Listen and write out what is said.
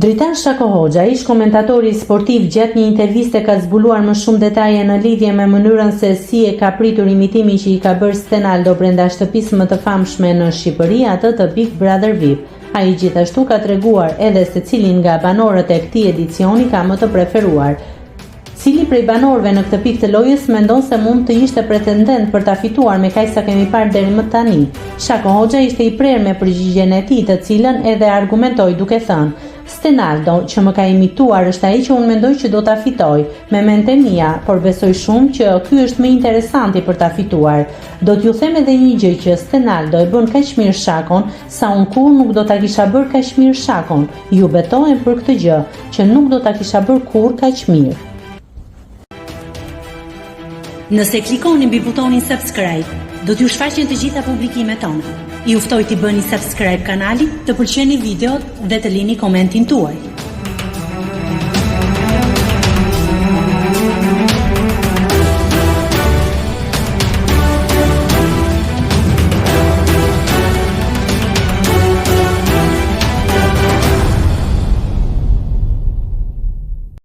Dritan Shako Hoxha, ish komentatori sportiv, gjatë një interviste ka zbuluar më shumë detaje në lidhje me mënyrën se si e ka pritur imitimin që i ka bërë Stenaldo brenda shtëpisë më të famshme në Shqipëri, atë të Big Brother VIP. Ai gjithashtu ka treguar edhe se cilin nga banorët e këtij edicioni ka më të preferuar. Cili prej banorëve në këtë pikë të lojës mendon se mund të ishte pretendent për ta fituar me kaq sa kemi parë deri më tani? Shako Hoxha ishte i prerë me përgjigjen e tij, të cilën edhe argumentoi duke thënë: Stenaldo që më ka imituar është ai që unë mendoj që do ta fitoj, me mente mia, por besoj shumë që ky është më interesanti për ta fituar. Do t'ju them edhe një gjë, që Stenaldo e bën kaq mirë Shakon sa unë kur nuk do ta kisha bërë kaq mirë Shakon. Ju betohem për këtë gjë, që nuk do ta kisha bërë kur kaq mirë. Nëse klikoni mbi butonin subscribe, do t'ju shfaqen të gjitha publikimet tona. Ju ftoj t'i bëni subscribe kanalit, të pëlqeni videot dhe të lini komentin tuaj.